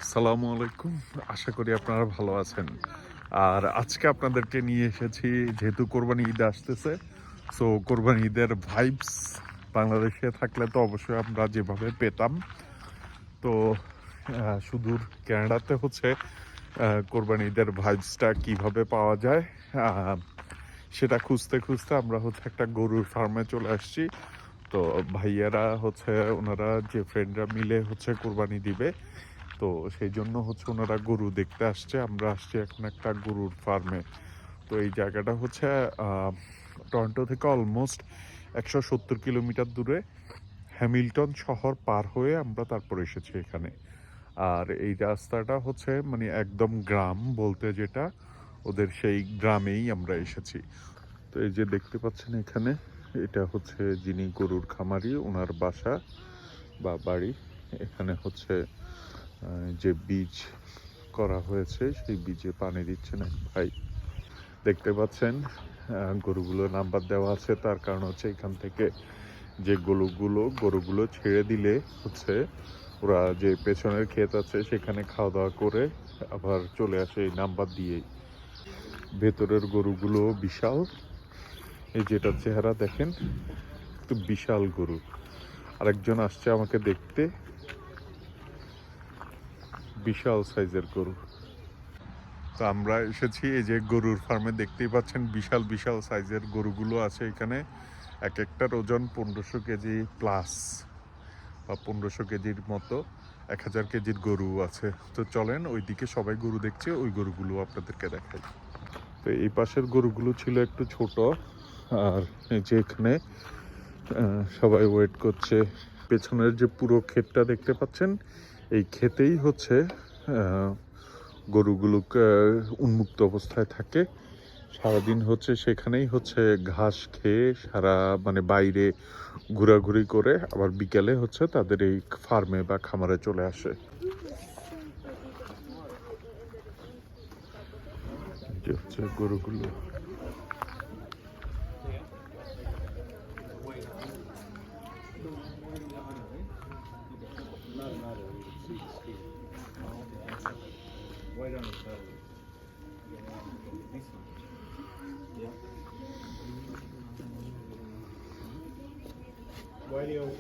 আসসালামু আলাইকুম। আশা করি আপনারা ভালো আছেন। আর আজকে আপনাদেরকে নিয়ে এসেছি, যেহেতু কোরবানি ঈদ আসতেছে, সো কোরবানি ঈদের ভাইবস বাংলাদেশে থাকলে তো অবশ্যই আমরা যেভাবে পেতাম, তো সুদূর কানাডাতে হচ্ছে কোরবানি ঈদের ভাইবসটা কিভাবে পাওয়া যায়, আহ, সেটা খুঁজতে খুঁজতে আমরা হচ্ছে একটা গরুর ফার্মে চলে আসছি। তো ভাইয়ারা হচ্ছে, ওনারা যে ফ্রেন্ডরা মিলে হচ্ছে কোরবানি দিবে, তো সেই জন্য হচ্ছে ওনারা গরু দেখতে আসছে। আমরা আসছি এখন একটা গরুর ফার্মে। তো এই জায়গাটা হচ্ছে টরন্টো থেকে অলমোস্ট 170 কিলোমিটার দূরে। হ্যামিল্টন শহর পার হয়ে আমরা তারপর এসেছি এখানে। আর এই রাস্তাটা হচ্ছে মানে একদম গ্রাম বলতে যেটা, ওদের সেই গ্রামেই আমরা এসেছি। তো এই যে দেখতে পাচ্ছেন এখানে, এটা হচ্ছে যিনি গরুর খামারি, ওনার বাসা বা বাড়ি। এখানে হচ্ছে যে বীজ করা হয়েছে সেই বীজে পানি দিচ্ছেন এক ভাই। দেখতে পাচ্ছেন গরুগুলো নাম্বার দেওয়া আছে, তার কারণ হচ্ছে এখান থেকে যে গরুগুলো ছেড়ে দিলে হচ্ছে ওরা যে পেছনের ক্ষেত আছে সেখানে খাওয়া দাওয়া করে আবার চলে আসে এই নাম্বার দিয়েই। ভেতরের গরুগুলো বিশাল, এই যেটা চেহারা দেখেন, একটু বিশাল গরু। আরেকজন আসছে আমাকে দেখতে, বিশাল সাইজের গরু। তো আমরা এসেছি এই যে গরুর ফার্মে, দেখতেই পাচ্ছেন বিশাল বিশাল সাইজের গরুগুলো আছে এখানে। এক একটার ওজন 1500 কেজি প্লাস, বা 1500 কেজির মতো, 1000 কেজির গরু আছে। তো চলেন ওইদিকে, সবাই গরু দেখছে, ওই গরুগুলো আপনাদেরকে দেখাই। তো এই পাশের গরুগুলো ছিল একটু ছোট, আর এই যে এখানে সবাই ওয়েট করছে। পেছনের যে পুরো ক্ষেতটা দেখতে পাচ্ছেন, এই ক্ষেতেই হচ্ছে গরুগুলোকে উন্মুক্ত অবস্থায় থাকে সারাদিন, হচ্ছে সেখানেই হচ্ছে ঘাস খেয়ে সারা মানে বাইরে ঘোরাঘুরি করে আবার বিকেলে হচ্ছে তাদের এই ফার্মে বা খামারে চলে আসে। যে হচ্ছে গরুগুলো।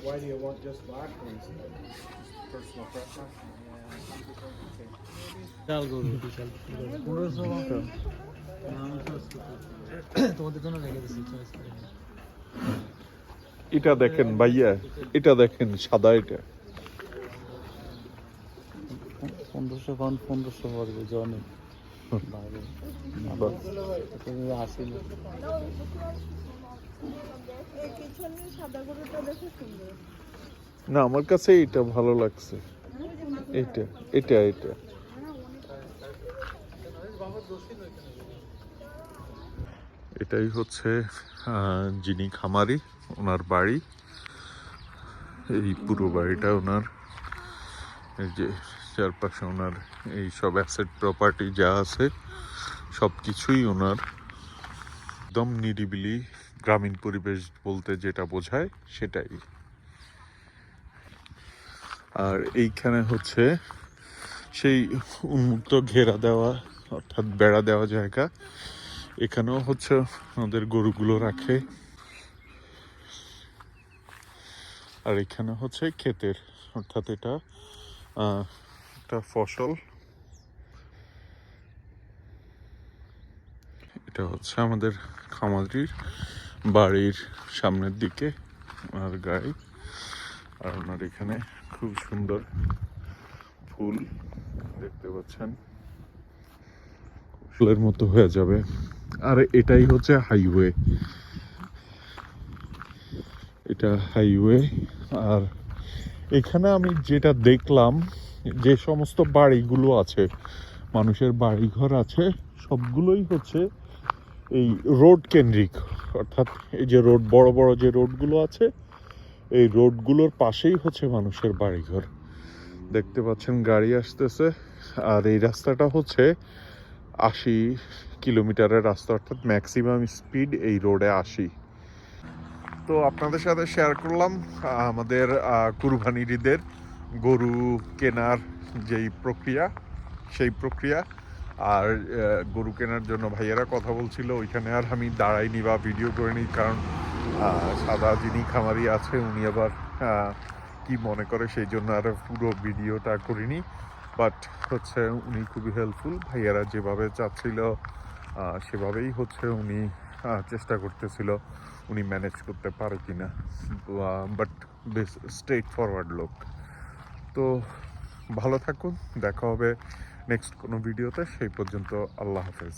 Why do you want just black ones? Personal preference? বিশাল গরু বিশাল 1500 তোমাদের জন্য রেখে দিচ্ছি চয়েস করে। এটা দেখেন ভাইয়া, এটা দেখেন সাদা, এটা 1500 পাউন্ড 1500 পড়বে জনে বাইরে আসিল। না, আমার কাছে এটা ভালো লাগছে, এটা এটা এটা এটাই হচ্ছে যিনি খামারি, ওনার বাড়ি। এই পুরো বাড়িটা ওনার, এই যে চারপাশে ওনার এই সব অ্যাসেট প্রপার্টি যা আছে সব কিছুই ওনার। একদম নিরিবিলি গ্রামীণ পরিবেশ বলতে যেটা বোঝায় সেটাই। আর এইখানে হচ্ছে সেই উন্মুক্ত ঘেরা দেওয়া, অর্থাৎ বেড়া দেওয়া জায়গা। এখানেও হচ্ছে ওদের গরুগুলো রাখে। আর এখানে হচ্ছে ক্ষেতের, অর্থাৎ এটা একটা ফসল। এটা হচ্ছে আমাদের খামারির বাড়ির সামনের দিকে ওনার গাড়ি। আর ওনার এখানে খুব সুন্দর ফুল দেখতে পাচ্ছেন, ফুলের মতো হয়ে যাবে। আর এটাই হচ্ছে হাইওয়ে, এটা হাইওয়ে। আর এখানে আমি যেটা দেখলাম, যে সমস্ত বাড়িগুলো আছে, মানুষের বাড়িঘর আছে, সবগুলোই হচ্ছে এই রোড কেন্দ্রিক। অর্থাৎ এই যে রোড, বড় বড় যে রোডগুলো আছে, এই রোডগুলোর পাশেই হচ্ছে মানুষের বাড়িঘর। দেখতে পাচ্ছেন গাড়ি আসতেছে। আর এই রাস্তাটা হচ্ছে 80 কিলোমিটারের রাস্তা, অর্থাৎ ম্যাক্সিমাম স্পিড এই রোডে 80। তো আপনাদের সাথে শেয়ার করলাম আমাদের কুরবানির ঈদের গরু কেনার যেই প্রক্রিয়া সেই প্রক্রিয়া। আর গরু কেনার জন্য ভাইয়েরা কথা বলছিল, ওইখানে আর আমি দাঁড়াইনি বা ভিডিও করিনি, কারণ সাদা যিনি খামারি আছে উনি আবার কি মনে করে সেই জন্য আর পুরো ভিডিওটা করিনি। বাট হচ্ছে উনি খুবই হেল্পফুল, ভাইয়েরা যেভাবে চাচ্ছিল সেভাবেই হচ্ছে উনি চেষ্টা করতেছিল উনি ম্যানেজ করতে পারে কিনা। বাট বেশ স্ট্রেট ফরওয়ার্ড লোক। তো ভালো থাকুন, দেখা হবে নেক্সট কোনো ভিডিওতে, সেই পর্যন্ত আল্লাহ হাফেজ।